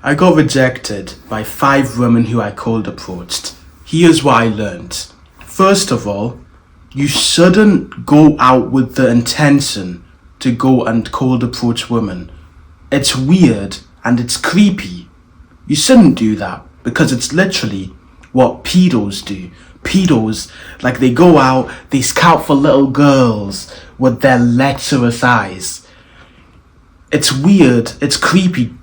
I got rejected by 5 women who I cold approached. Here's what I learned. First of all, you shouldn't go out with the intention to go and cold approach women. It's weird and it's creepy. You shouldn't do that because it's literally what pedos do. Pedos, like, they go out, they scout for little girls with their lecherous eyes. It's weird, it's creepy.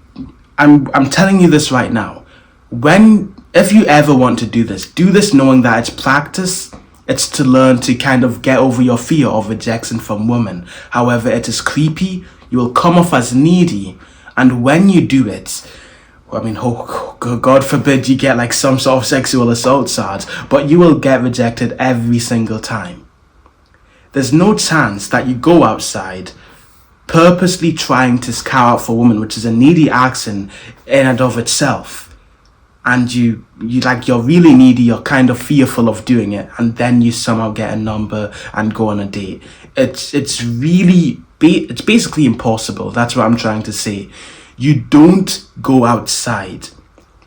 I'm telling you this right now. If you ever want to do this knowing that it's practice. It's to learn to kind of get over your fear of rejection from women. However, it is creepy. You will come off as needy, and when you do it, God forbid you get like some sort of sexual assault charge, but you will get rejected every single time. There's no chance that you go outside purposely trying to scout out for women, which is a needy action in and of itself, and you're really needy, you're kind of fearful of doing it, and then you somehow get a number and go on a date. It's basically impossible. That's what I'm trying to say. You don't go outside.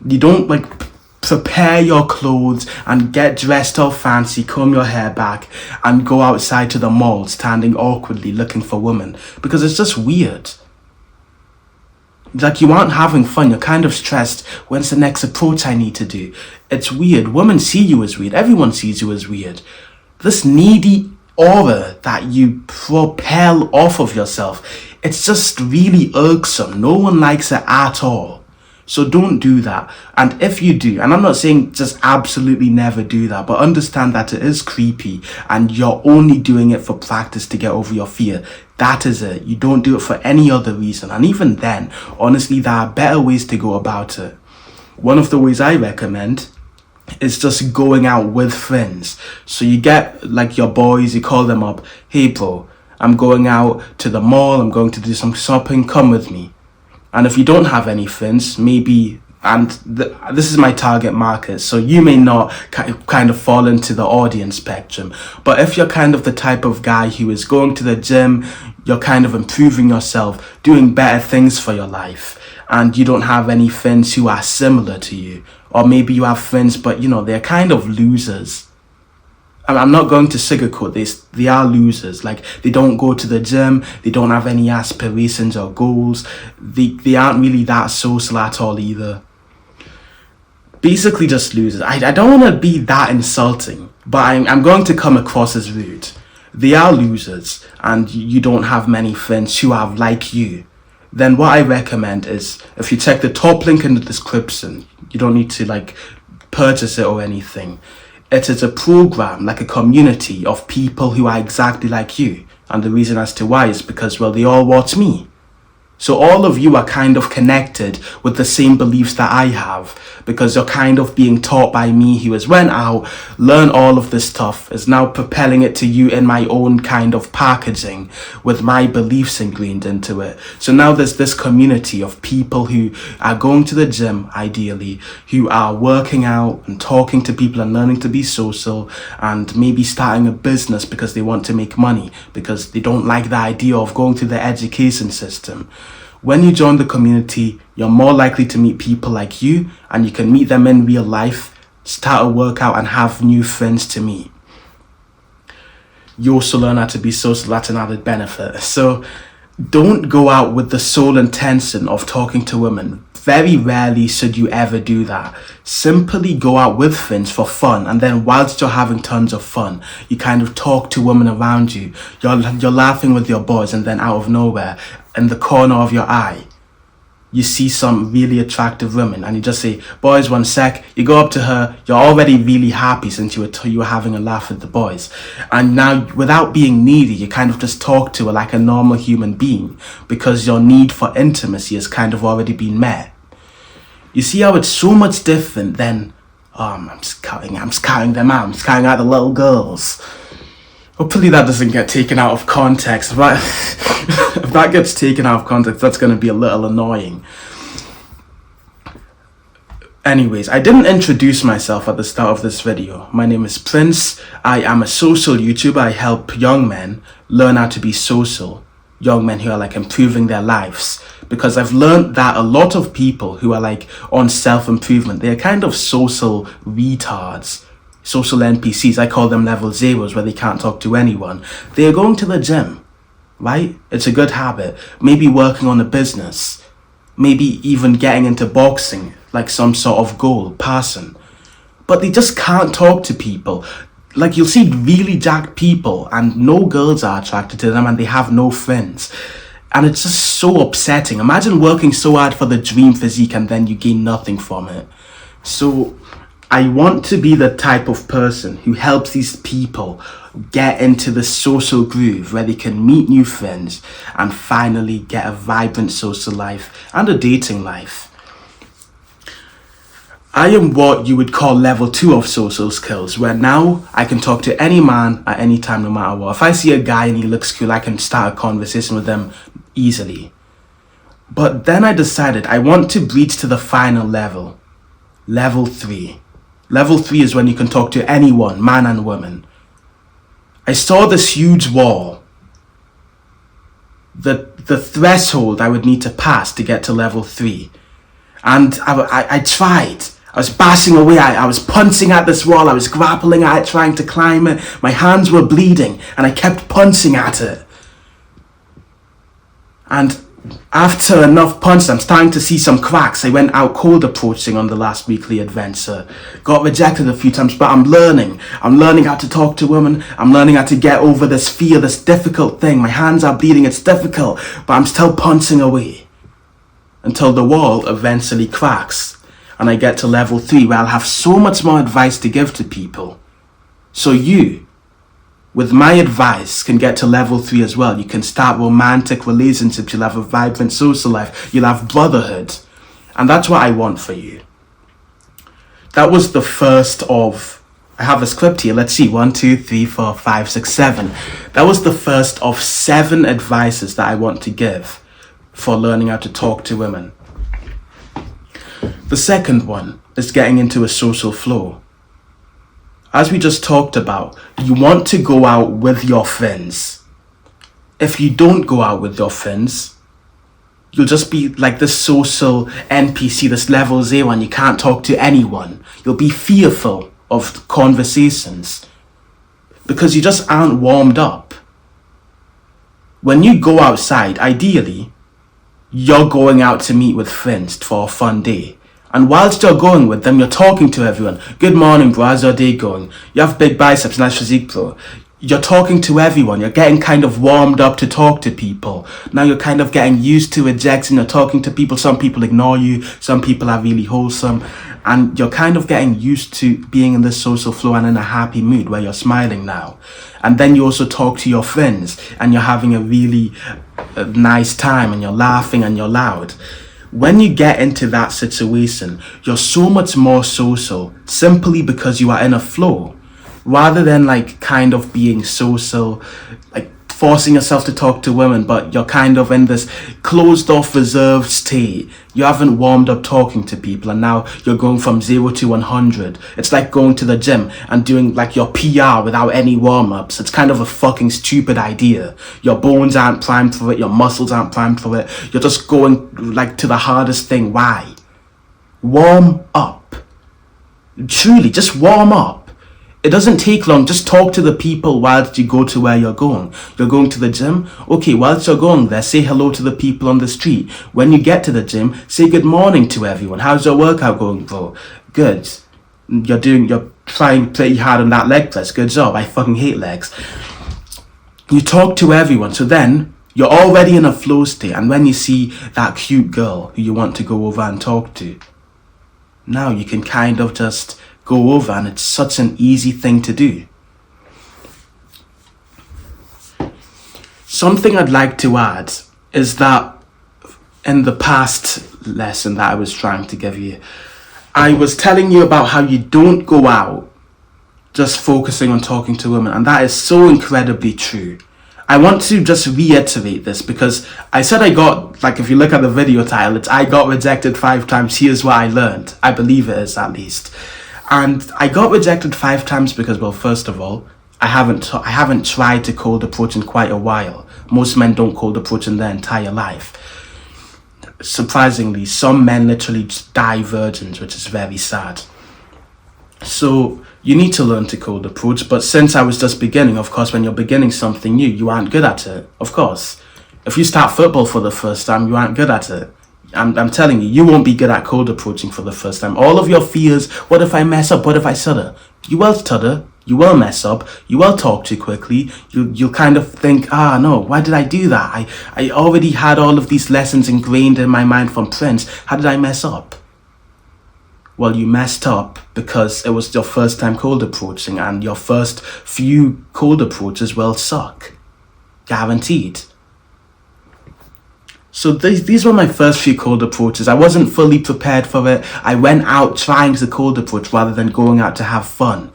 You don't prepare your clothes and get dressed all fancy, comb your hair back, and go outside to the mall standing awkwardly looking for women, because it's just weird. Like, you aren't having fun, you're kind of stressed. When's the next approach I need to do? It's weird. Women see you as weird. Everyone sees you as weird. This needy aura that you propel off of yourself, it's just really irksome. No one likes it at all. So don't do that. And if you do, and I'm not saying just absolutely never do that, but understand that it is creepy and you're only doing it for practice to get over your fear. That is it. You don't do it for any other reason. And even then, honestly, there are better ways to go about it. One of the ways I recommend is just going out with friends. So you get like your boys, you call them up. Hey bro, I'm going out to the mall. I'm going to do some shopping. Come with me. And if you don't have any friends, maybe, this is my target market, so you may not kind of fall into the audience spectrum. But if you're kind of the type of guy who is going to the gym, you're kind of improving yourself, doing better things for your life, and you don't have any friends who are similar to you, or maybe you have friends, but they're kind of losers. I'm not going to sugarcoat this. They are losers. Like, they don't go to the gym. They don't have any aspirations or goals. They aren't really that social at all either. Basically just losers. I don't want to be that insulting, but I'm going to come across as rude. They are losers, and you don't have many friends who are like you. Then what I recommend is, if you check the top link in the description, you don't need to purchase it or anything. It is a program, like a community of people who are exactly like you. And the reason as to why is because, they all watch me. So all of you are kind of connected with the same beliefs that I have, because you're kind of being taught by me, who has went out, learned all of this stuff, is now propelling it to you in my own kind of packaging with my beliefs ingrained into it. So now there's this community of people who are going to the gym, ideally, who are working out and talking to people and learning to be social, and maybe starting a business because they want to make money, because they don't like the idea of going through the education system. When you join the community, you're more likely to meet people like you, and you can meet them in real life, start a workout, and have new friends to meet. You also learn how to be social. That's an added benefit. So don't go out with the sole intention of talking to women. Very rarely should you ever do that. Simply go out with friends for fun, and then whilst you're having tons of fun, you kind of talk to women around you. You're laughing with your boys, and then out of nowhere, in the corner of your eye, you see some really attractive women, and you just say, boys, one sec. You go up to her. You're already really happy since you were having a laugh with the boys, and now, without being needy, you kind of just talk to her like a normal human being, because your need for intimacy has kind of already been met. You see how it's so much different than, I'm scouting them out. I'm scouting out the little girls. Hopefully that doesn't get taken out of context. If that gets taken out of context, that's going to be a little annoying. Anyways, I didn't introduce myself at the start of this video. My name is Prince. I am a social YouTuber. I help young men learn how to be social. Young men who are improving their lives. because I've learned that a lot of people who are like on self-improvement, they're kind of social retards, social NPCs. I call them level zeros, where they can't talk to anyone. They're going to the gym, right? It's a good habit. Maybe working on a business, maybe even getting into boxing, like some sort of goal, passing. But they just can't talk to people. Like, you'll see really jacked people and no girls are attracted to them and they have no friends. And it's just so upsetting. Imagine working so hard for the dream physique and then you gain nothing from it. So I want to be the type of person who helps these people get into the social groove where they can meet new friends and finally get a vibrant social life and a dating life. I am what you would call level 2 of social skills, where now I can talk to any man at any time, no matter what. If I see a guy and he looks cool, I can start a conversation with them easily. But then I decided I want to breach to the final level, level 3. Level 3 is when you can talk to anyone, man and woman. I saw this huge wall, the threshold I would need to pass to get to level 3. And I tried. I was bashing away. I was punching at this wall. I was grappling at it, trying to climb it. My hands were bleeding and I kept punching at it. And after enough punches, I'm starting to see some cracks. I went out cold approaching on the last weekly adventure. Got rejected a few times, but I'm learning. I'm learning how to talk to women. I'm learning how to get over this fear, this difficult thing. My hands are bleeding. It's difficult, but I'm still punching away until the wall eventually cracks and I get to level 3, where I'll have so much more advice to give to people. So you, with my advice, can get to level 3 as well. You can start romantic relationships. You'll have a vibrant social life. You'll have brotherhood. And that's what I want for you. That was the first of, I have a script here. Let's see, 1, 2, 3, 4, 5, 6, 7. That was the first of 7 advices that I want to give for learning how to talk to women. The second one is getting into a social flow. As we just talked about, you want to go out with your friends. If you don't go out with your friends, you'll just be like this social NPC, this level 0, and you can't talk to anyone. You'll be fearful of conversations because you just aren't warmed up. When you go outside, ideally, you're going out to meet with friends for a fun day. And whilst you're going with them, you're talking to everyone. Good morning, bro. How's your day going? You have big biceps, nice physique, bro. You're talking to everyone. You're getting kind of warmed up to talk to people. Now you're kind of getting used to rejection. You're talking to people. Some people ignore you. Some people are really wholesome. And you're kind of getting used to being in this social flow and in a happy mood where you're smiling now. And then you also talk to your friends and you're having a really nice time and you're laughing and you're loud. When you get into that situation, you're so much more social simply because you are in a flow, rather than like kind of being social, like forcing yourself to talk to women, but you're kind of in this closed off, reserved state. You haven't warmed up talking to people and now you're going from 0 to 100. It's like going to the gym and doing like your PR without any warm-ups. It's kind of a fucking stupid idea. Your bones aren't primed for it, your muscles aren't primed for it. You're just going like to the hardest thing. Why? Warm up. Truly, just warm up. It doesn't take long. Just talk to the people whilst you go to where you're going. You're going to the gym? Okay, whilst you're going there, say hello to the people on the street. When you get to the gym, say good morning to everyone. How's your workout going, bro? Good. You're trying pretty hard on that leg press. Good job. I fucking hate legs. You talk to everyone. So then you're already in a flow state. And when you see that cute girl who you want to go over and talk to, now you can kind of just go over, and it's such an easy thing to do. Something I'd like to add is that in the past lesson that I was trying to give you, I was telling you about how you don't go out just focusing on talking to women, and that is so incredibly true. I want to just reiterate this because I said I got, like if you look at the video title, it's I got rejected 5 times, here's what I learned. I believe it is, at least. And I got rejected 5 times because, well, first of all, I haven't tried to cold approach in quite a while. Most men don't cold approach in their entire life. surprisingly, some men literally just die virgins, which is very sad. So you need to learn to cold approach. But since I was just beginning, of course, when you're beginning something new, you aren't good at it. Of course, if you start football for the first time, you aren't good at it. I'm telling you, you won't be good at cold approaching for the first time. All of your fears, what if I mess up? What if I stutter? You will stutter. You will mess up. You will talk too quickly. You'll kind of think, no, why did I do that? I already had all of these lessons ingrained in my mind from Prince. How did I mess up? Well, you messed up because it was your first time cold approaching, and your first few cold approaches will suck. Guaranteed. So these were my first few cold approaches. I wasn't fully prepared for it. I went out trying to cold approach rather than going out to have fun,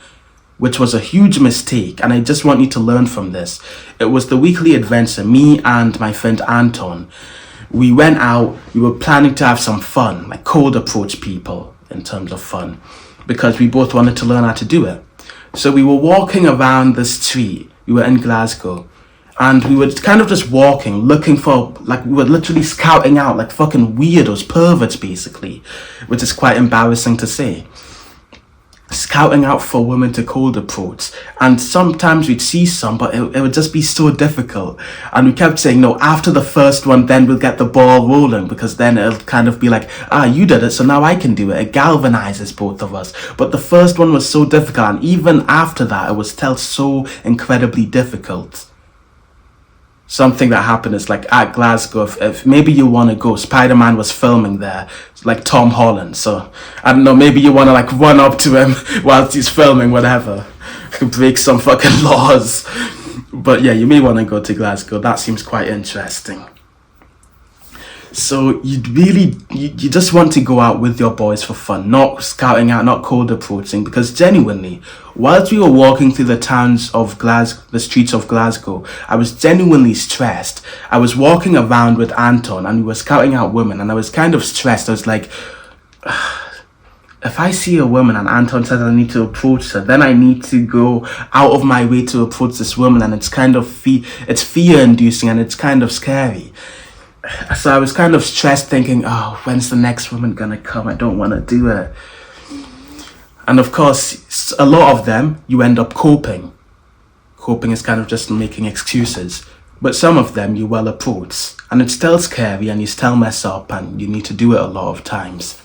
which was a huge mistake, and I just want you to learn from this. It was the weekly adventure, me and my friend Anton. We went out, we were planning to have some fun, like cold approach people in terms of fun, because we both wanted to learn how to do it. So we were walking around the street, we were in Glasgow, and we were kind of just walking, looking for, like, we were literally scouting out, like fucking weirdos, perverts basically, which is quite embarrassing to say. Scouting out for women to cold approach, and sometimes we'd see some, but it would just be so difficult, and we kept saying, no, after the first one, then we'll get the ball rolling, because then it'll kind of be like, you did it, so now I can do it. It galvanizes both of us. But the first one was so difficult, and even after that, it was still so incredibly difficult. Something that happened is, like, at Glasgow, if maybe you want to go, Spider-Man was filming there, like Tom Holland, so I don't know, maybe you want to like run up to him whilst he's filming, whatever, break some fucking laws. But yeah, you may want to go to Glasgow. That seems quite interesting. So you just want to go out with your boys for fun, not scouting out, not cold approaching, because genuinely, whilst we were walking through the the streets of Glasgow, I was genuinely stressed. I was walking around with Anton and we were scouting out women, and I was kind of stressed. I was like, if I see a woman and Anton says I need to approach her, then I need to go out of my way to approach this woman, and it's kind of it's fear-inducing, and it's kind of scary. So I was kind of stressed, thinking, when's the next woman gonna come? I don't want to do it. And of course, a lot of them, you end up coping. Coping is kind of just making excuses. But some of them you will approach. And it's still scary, and you still mess up, and you need to do it a lot of times.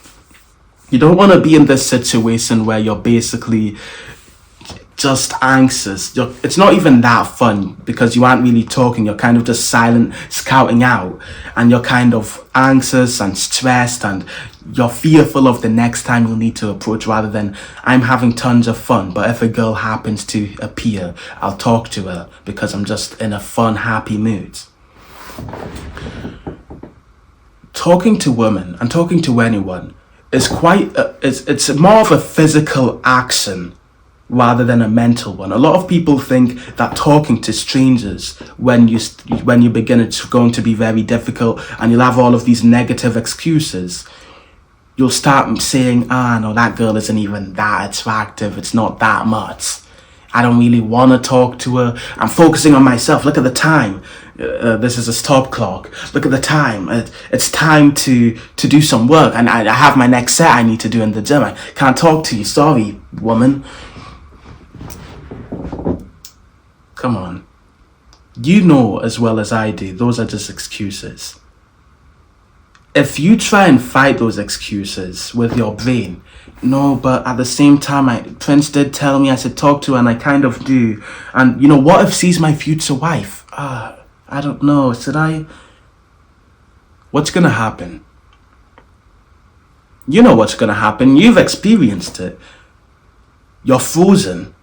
You don't want to be in this situation where you're basically just anxious. It's not even that fun, because you aren't really talking. You're kind of just silent, scouting out, and you're kind of anxious and stressed, and you're fearful of the next time you'll need to approach, rather than I'm having tons of fun, but if a girl happens to appear, I'll talk to her because I'm just in a fun, happy mood. Talking to women and talking to anyone is it's more of a physical action rather than a mental one. A lot of people think that talking to strangers when you begin, it's going to be very difficult, and you'll have all of these negative excuses. You'll start saying, no, that girl isn't even that attractive, it's not that much, I don't really want to talk to her, I'm focusing on myself, look at the time, this is a stop clock, look at the time, it's time to do some work, and I have my next set I need to do in the gym, I can't talk to you, sorry woman. Come on. You know as well as I do, those are just excuses. If you try and fight those excuses with your brain, no, but at the same time, Prince did tell me I should talk to her, and I kind of do. And, what if she's my future wife? I don't know, should I? What's gonna happen? You know what's gonna happen. You've experienced it. You're frozen.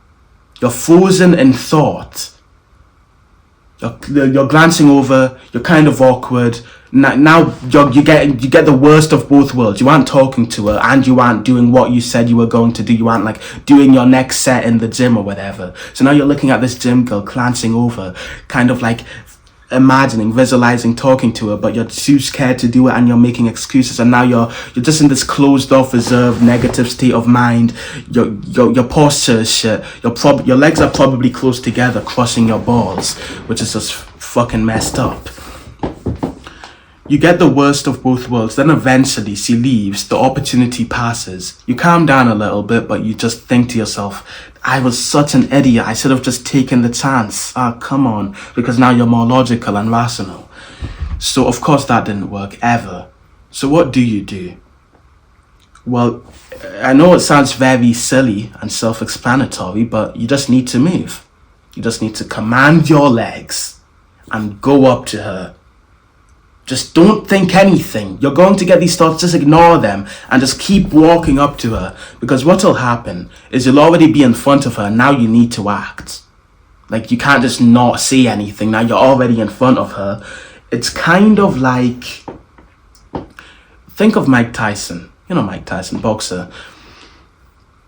You're frozen in thought. You're glancing over. You're kind of awkward. Now you get the worst of both worlds. You aren't talking to her, and you aren't doing what you said you were going to do. You aren't like doing your next set in the gym or whatever. So now you're looking at this gym girl glancing over, kind of like imagining, visualizing talking to her, but you're too scared to do it, and you're making excuses, and now you're just in this closed off, reserved, negative state of mind. Your posture is shit. Your legs are probably close together, crossing your balls, which is just fucking messed up. You get the worst of both worlds, then eventually she leaves, the opportunity passes. You calm down a little bit, but you just think to yourself, I was such an idiot, I should have just taken the chance. Ah, come on, because now you're more logical and rational. So of course that didn't work, ever. So what do you do? Well, I know it sounds very silly and self-explanatory, but you just need to move. You just need to command your legs and go up to her. Just don't think anything. You're going to get these thoughts, just ignore them and just keep walking up to her. Because what will happen is you'll already be in front of her. Now you need to act. Like, you can't just not say anything. Now you're already in front of her. It's kind of like, think of Mike Tyson. You know Mike Tyson, boxer.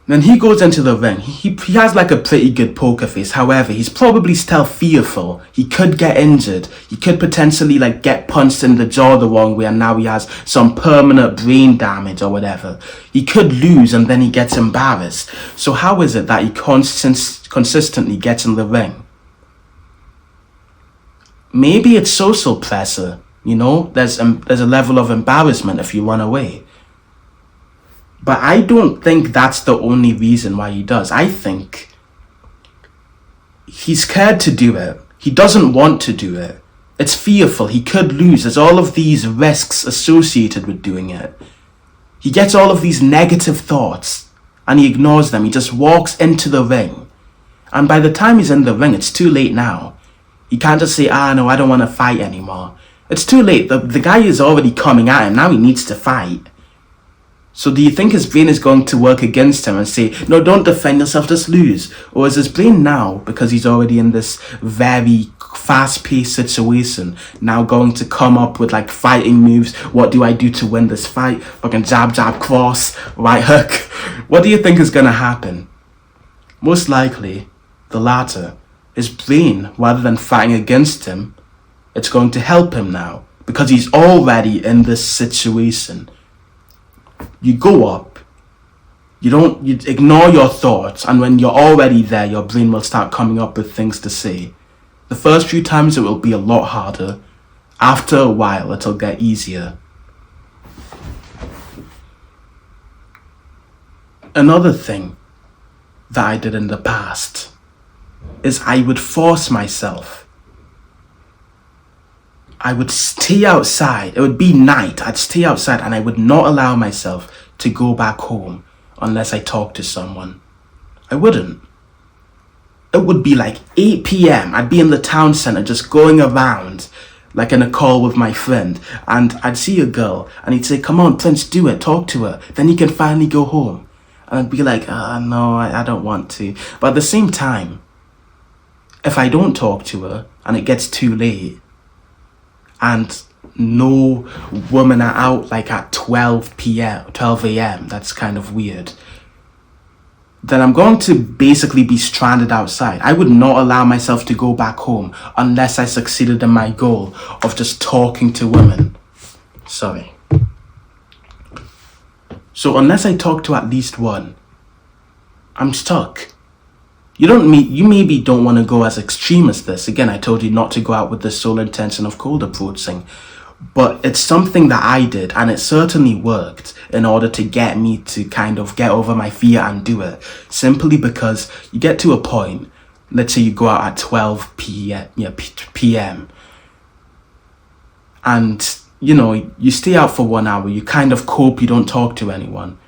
Then he goes into the ring. He has like a pretty good poker face. However, he's probably still fearful. He could get injured. He could potentially like get punched in the jaw the wrong way and now he has some permanent brain damage or whatever. He could lose and then he gets embarrassed. So how is it that he consistently gets in the ring? Maybe it's social pressure. You know, there's a level of embarrassment if you run away. But I don't think that's the only reason why he does. I think he's scared to do it. He doesn't want to do it. It's fearful. He could lose. There's all of these risks associated with doing it. He gets all of these negative thoughts and he ignores them. He just walks into the ring. And by the time he's in the ring, it's too late now. He can't just say, no, I don't want to fight anymore. It's too late. The guy is already coming at him. Now he needs to fight. So do you think his brain is going to work against him and say, no, don't defend yourself, just lose? Or is his brain now, because he's already in this very fast-paced situation, now going to come up with like fighting moves? What do I do to win this fight? Fucking jab, jab, cross, right hook. What do you think is going to happen? Most likely, the latter. His brain, rather than fighting against him, it's going to help him now, because he's already in this situation. You go up, you ignore your thoughts, and when you're already there, your brain will start coming up with things to say. The first few times it will be a lot harder. After a while, it'll get easier. Another thing that I did in the past is I would force myself. I would stay outside. It would be night. I'd stay outside and I would not allow myself to go back home unless I talked to someone. I wouldn't. It would be like 8 p.m. I'd be in the town center just going around like in a call with my friend, and I'd see a girl and he'd say, come on, Prince, do it, talk to her. Then you can finally go home. And I'd be like, no, I don't want to. But at the same time, if I don't talk to her and it gets too late, and no women are out like at 12 a.m. That's kind of weird. Then I'm going to basically be stranded outside. I would not allow myself to go back home unless I succeeded in my goal of just talking to women. Sorry. So unless I talk to at least one, I'm stuck. You maybe don't want to go as extreme as this. Again, I told you not to go out with the sole intention of cold approaching. But it's something that I did, and it certainly worked in order to get me to kind of get over my fear and do it. Simply because you get to a point, let's say you go out at 12 p.m. And, you stay out for 1 hour, you kind of cope, you don't talk to anyone.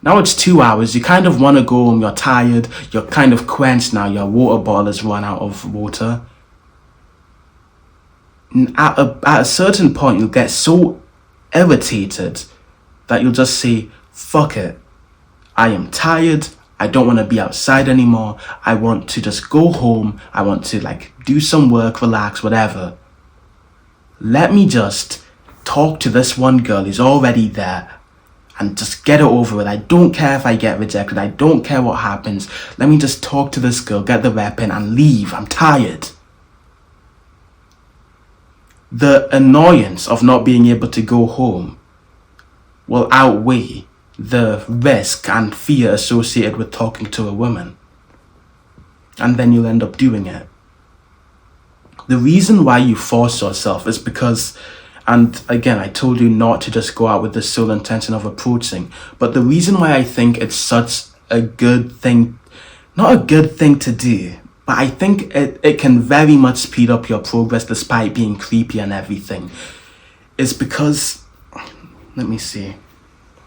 Now it's 2 hours, you kind of want to go home, you're tired, you're kind of quenched now, your water bottle has run out of water. At a certain point, you'll get so irritated that you'll just say, fuck it. I am tired, I don't want to be outside anymore, I want to just go home, I want to do some work, relax, whatever. Let me just talk to this one girl who's already there and just get it over with. I don't care if I get rejected. I don't care what happens. Let me just talk to this girl, get the rep in, and leave. I'm tired. The annoyance of not being able to go home will outweigh the risk and fear associated with talking to a woman. And then you'll end up doing it. The reason why you force yourself is because, And again, I told you not to just go out with the sole intention of approaching. But the reason why I think it's such a good thing, not a good thing to do, but I think it can very much speed up your progress despite being creepy and everything, is because, let me see.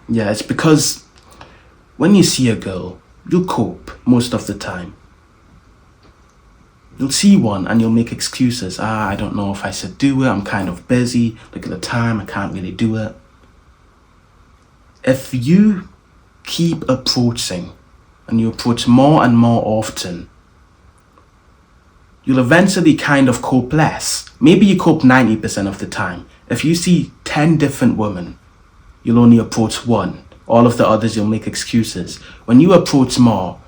Yeah, it's because when you see a girl, you'll cope most of the time. You'll see one and you'll make excuses. I don't know if I should do it. I'm kind of busy. Look at the time. I can't really do it. If you keep approaching and you approach more and more often, you'll eventually kind of cope less. Maybe you cope 90% of the time. If you see 10 different women, you'll only approach one. All of the others, you'll make excuses. When you approach more,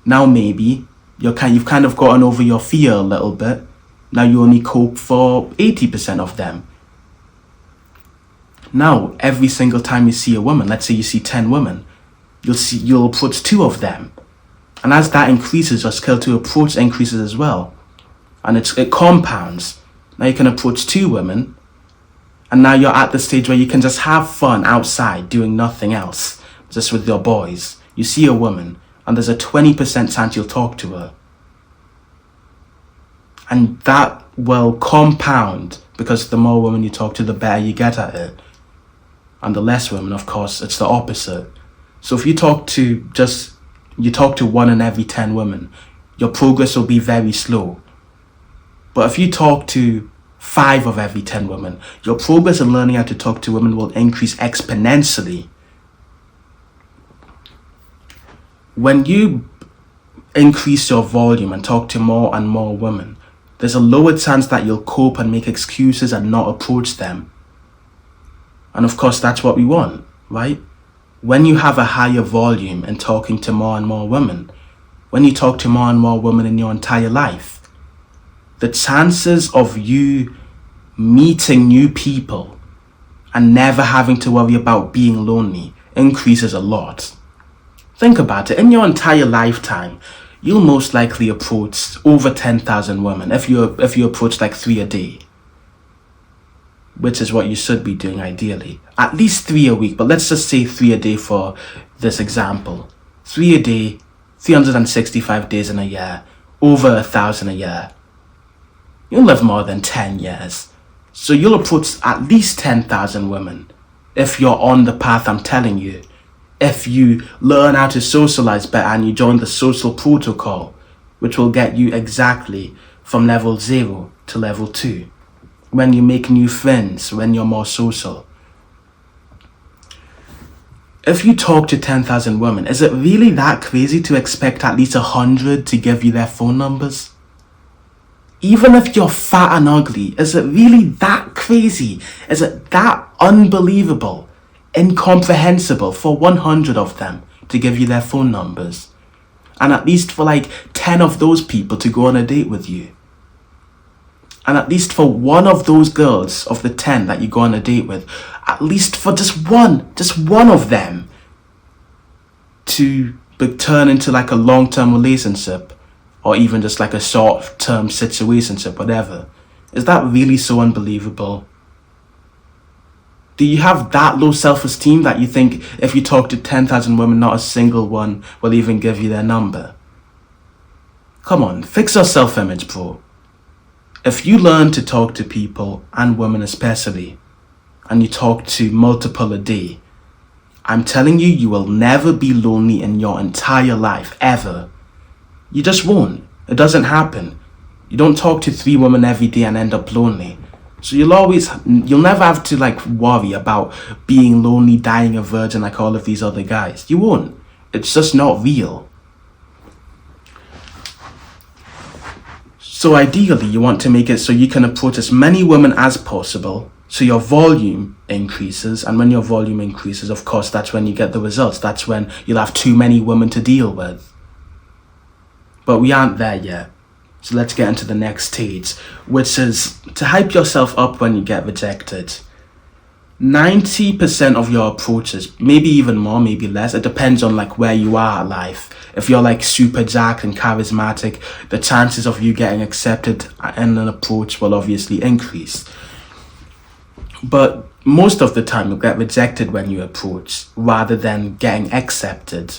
now maybe you've kind of gotten over your fear a little bit. Now you only cope for 80% of them. Now, every single time you see a woman, let's say you see 10 women, you'll approach 2 of them. And as that increases, your skill to approach increases as well. And it compounds. Now you can approach 2 women, and now you're at the stage where you can just have fun outside doing nothing else, just with your boys. You see a woman, and there's a 20% chance you'll talk to her. And that will compound, because the more women you talk to, the better you get at it. And the less women, of course, it's the opposite. So if you talk to 1 in every 10 women, your progress will be very slow. But if you talk to 5 of every 10 women, your progress in learning how to talk to women will increase exponentially. When you increase your volume and talk to more and more women, there's a lower chance that you'll cope and make excuses and not approach them. And of course, that's what we want, right? When you have a higher volume and talking to more and more women, when you talk to more and more women in your entire life, the chances of you meeting new people and never having to worry about being lonely increases a lot. Think about it. In your entire lifetime, you'll most likely approach over 10,000 women if you approach like 3 a day, which is what you should be doing ideally. At least 3 a week, but let's just say 3 a day for this example. 3 a day, 365 days in a year, over 1,000 a year. You'll live more than 10 years. So you'll approach at least 10,000 women if you're on the path I'm telling you. If you learn how to socialize better and you join the social protocol, which will get you exactly from level 0 to level 2. When you make new friends, when you're more social. If you talk to 10,000 women, is it really that crazy to expect at least 100 to give you their phone numbers? Even if you're fat and ugly, is it really that crazy? Is it that unbelievable, incomprehensible for 100 of them to give you their phone numbers? And at least for like 10 of those people to go on a date with you? And at least for one of those girls of the 10 that you go on a date with, at least for just one of them to turn into like a long-term relationship, or even just like a short-term situationship, whatever. Is that really so unbelievable? Do you have that low self-esteem that you think if you talk to 10,000 women, not a single one will even give you their number? Come on, fix your self-image, bro. If you learn to talk to people, and women especially, and you talk to multiple a day, I'm telling you, you will never be lonely in your entire life, ever. You just won't. It doesn't happen. You don't talk to 3 women every day and end up lonely. So you'll never have to like worry about being lonely, dying a virgin like all of these other guys. You won't. It's just not real. So ideally, you want to make it so you can approach as many women as possible, so your volume increases. And when your volume increases, of course, that's when you get the results. That's when you'll have too many women to deal with. But we aren't there yet. So let's get into the next stage, which is to hype yourself up when you get rejected. 90% of your approaches, maybe even more, maybe less, it depends on like where you are at life. If you're like super jacked and charismatic, the chances of you getting accepted in an approach will obviously increase. But most of the time, you'll get rejected when you approach rather than getting accepted.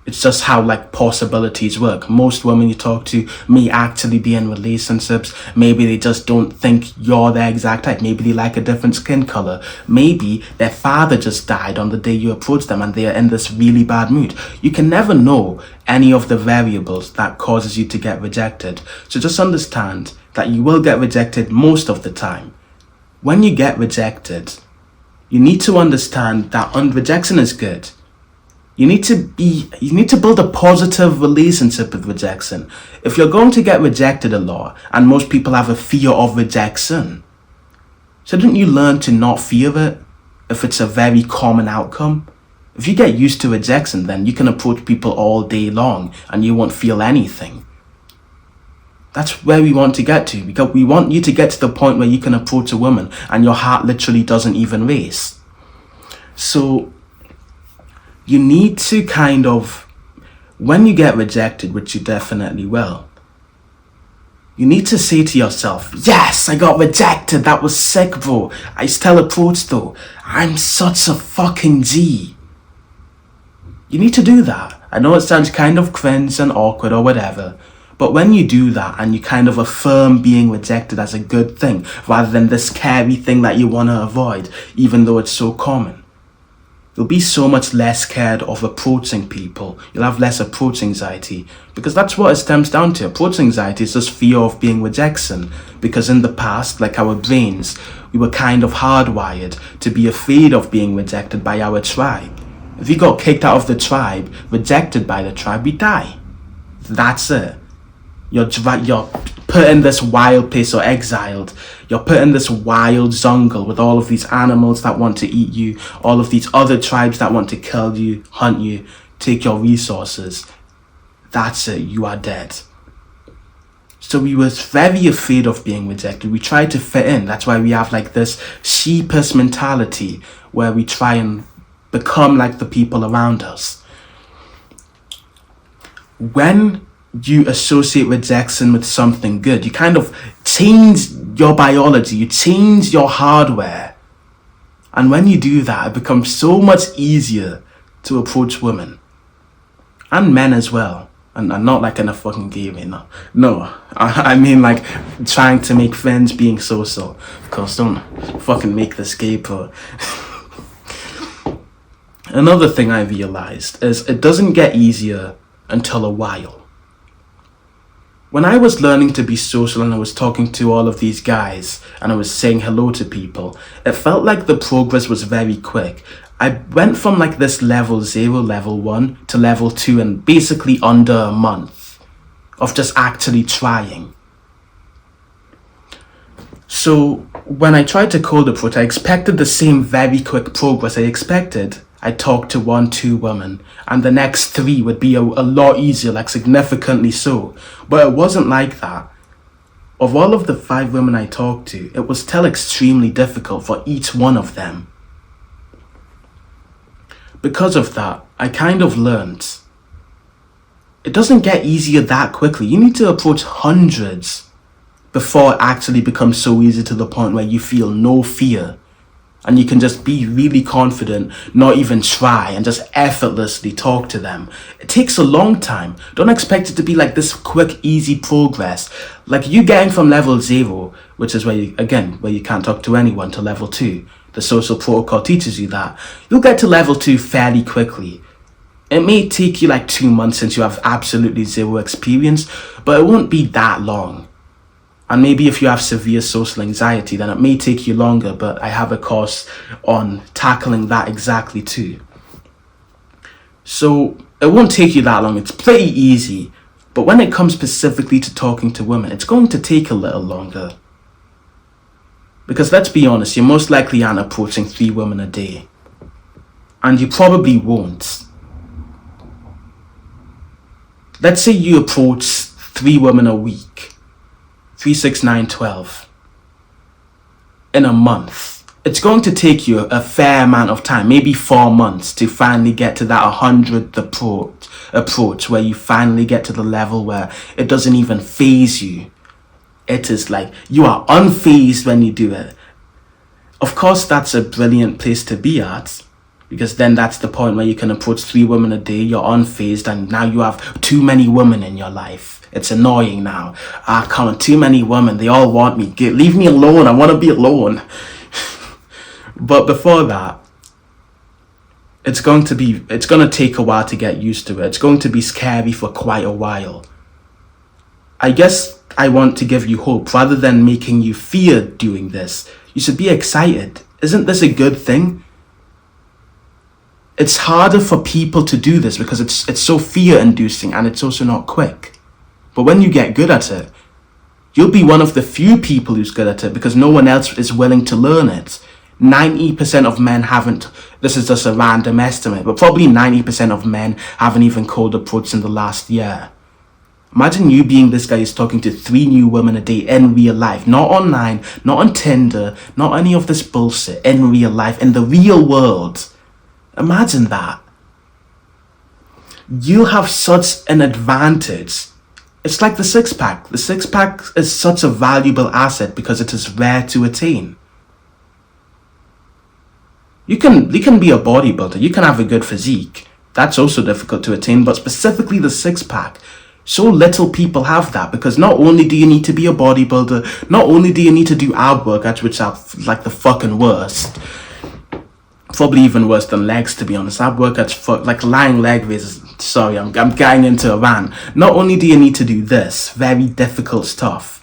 It's just how like possibilities work. Most women you talk to may actually be in relationships. Maybe they just don't think you're their exact type. Maybe they like a different skin color. Maybe their father just died on the day you approach them and they are in this really bad mood. You can never know any of the variables that causes you to get rejected. So just understand that you will get rejected most of the time. When you get rejected, you need to understand that rejection is good. You need to build a positive relationship with rejection. If you're going to get rejected a lot, and most people have a fear of rejection, shouldn't you learn to not fear it if it's a very common outcome? If you get used to rejection, then you can approach people all day long and you won't feel anything. That's where we want to get to, because we want you to get to the point where you can approach a woman and your heart literally doesn't even race. So you need to kind of, when you get rejected, which you definitely will, you need to say to yourself, yes, I got rejected. That was sick, bro. I still approached though. I'm such a fucking G. You need to do that. I know it sounds kind of cringe and awkward or whatever, but when you do that and you kind of affirm being rejected as a good thing rather than the scary thing that you want to avoid, even though it's so common, you'll be so much less scared of approaching people. You'll have less approach anxiety, because that's what it stems down to. Approach anxiety is just fear of being rejection, because in the past, like our brains, we were kind of hardwired to be afraid of being rejected by our tribe. If you got kicked out of the tribe, rejected by the tribe, we die. That's it. You're put in this wild place or exiled. You're put in this wild jungle with all of these animals that want to eat you, all of these other tribes that want to kill you, hunt you, take your resources. That's it. You are dead. So we were very afraid of being rejected. We tried to fit in. That's why we have like this sheepish mentality where we try and become like the people around us. When you associate rejection with something good, you kind of change your biology, you change your hardware. And when you do that, it becomes so much easier to approach women. And men as well. And not like in a fucking gay way, no. I mean like trying to make friends, being social. Of course, don't fucking make this gay, but another thing I realized is it doesn't get easier until a while. When I was learning to be social and I was talking to all of these guys and I was saying hello to people, it felt like the progress was very quick. I went from like this level 0, level 1 to level 2 in basically under a month of just actually trying. So when I tried to cold approach, I expected the same very quick progress I expected. I talked to 1, 2 women, and the next 3 would be a lot easier, like significantly so. But it wasn't like that. Of all of the 5 women I talked to, it was still extremely difficult for each one of them. Because of that, I kind of learned it doesn't get easier that quickly. You need to approach hundreds before it actually becomes so easy to the point where you feel no fear. And you can just be really confident, not even try, and just effortlessly talk to them. It takes a long time. Don't expect it to be like this quick, easy progress. Like you getting from level 0, which is where you can't talk to anyone, to level 2. The social protocol teaches you that. You'll get to level 2 fairly quickly. It may take you like 2 months since you have absolutely 0 experience, but it won't be that long. And maybe if you have severe social anxiety, then it may take you longer, but I have a course on tackling that exactly too. So it won't take you that long. It's pretty easy. But when it comes specifically to talking to women, it's going to take a little longer. Because let's be honest, you most likely aren't approaching 3 women a day. And you probably won't. Let's say you approach 3 women a week. 3, 6, 9, 12 in a month. It's going to take you a fair amount of time, maybe 4 months, to finally get to that 100th approach where you finally get to the level where it doesn't even faze you. It is like you are unfazed when you do it. Of course, that's a brilliant place to be at, because then that's the point where you can approach 3 women a day, you're unfazed, and now you have too many women in your life. It's annoying now. I count too many women, they all want me. Leave me alone, I want to be alone. But before that, it's going to take a while to get used to it. It's going to be scary for quite a while. I guess I want to give you hope rather than making you fear doing this. You should be excited. Isn't this a good thing? It's harder for people to do this because it's so fear-inducing, and it's also not quick. But when you get good at it, you'll be one of the few people who's good at it because no one else is willing to learn it. 90% of men haven't, this is just a random estimate, but probably 90% of men haven't even cold approached in the last year. Imagine you being this guy who's talking to 3 new women a day in real life, not online, not on Tinder, not any of this bullshit, in real life, in the real world. Imagine that. You have such an advantage. It's like the six-pack. The six-pack is such a valuable asset because it is rare to attain. You can be a bodybuilder, you can have a good physique. That's also difficult to attain, but specifically the six-pack. So little people have that because not only do you need to be a bodybuilder, not only do you need to do ab workouts, which are like the fucking worst. Probably even worse than legs, to be honest. Ab workouts, like lying leg raises. Sorry, I'm getting into a rant. Not only do you need to do this very difficult stuff,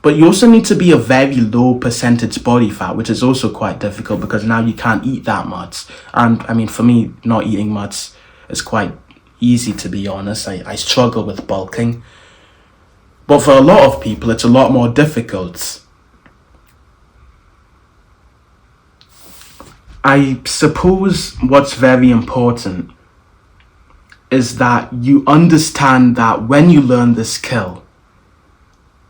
but you also need to be a very low percentage body fat, which is also quite difficult because now you can't eat that much. And I mean, for me, not eating much is quite easy, to be honest. I struggle with bulking. But for a lot of people, it's a lot more difficult. I suppose what's very important is that you understand that when you learn this skill,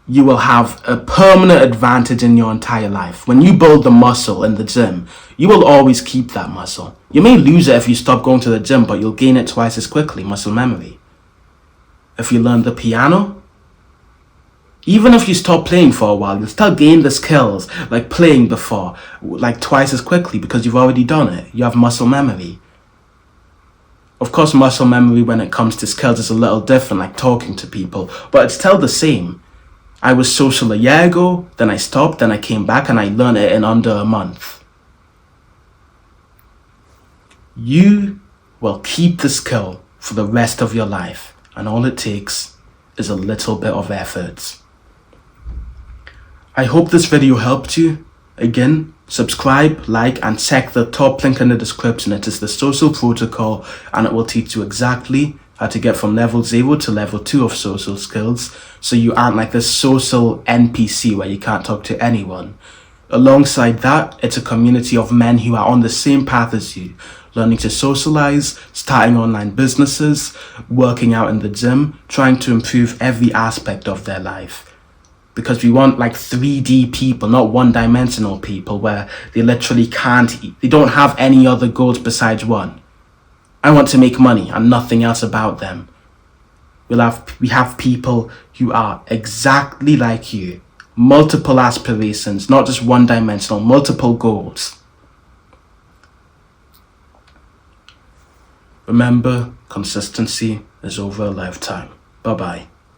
you will have a permanent advantage in your entire life. When you build the muscle in the gym, you will always keep that muscle. You may lose it if you stop going to the gym, but you'll gain it twice as quickly, muscle memory. If you learn the piano, even if you stop playing for a while, you'll still gain the skills like playing before, like twice as quickly because you've already done it. You have muscle memory. Of course, muscle memory when it comes to skills is a little different, like talking to people, but it's still the same. I was social a year ago, then I stopped, then I came back and I learned it in under a month. You will keep the skill for the rest of your life, and all it takes is a little bit of effort. I hope this video helped you. Again, subscribe, like, and check the top link in the description. It is the social protocol, and it will teach you exactly how to get from level 0 to level 2 of social skills, so you aren't like this social NPC where you can't talk to anyone. Alongside that, it's a community of men who are on the same path as you, learning to socialize, starting online businesses, working out in the gym, trying to improve every aspect of their life. Because we want like 3D people, not one-dimensional people where they literally can't eat. They don't have any other goals besides one. I want to make money and nothing else about them. We have people who are exactly like you. Multiple aspirations, not just one-dimensional, multiple goals. Remember, consistency is over a lifetime. Bye-bye.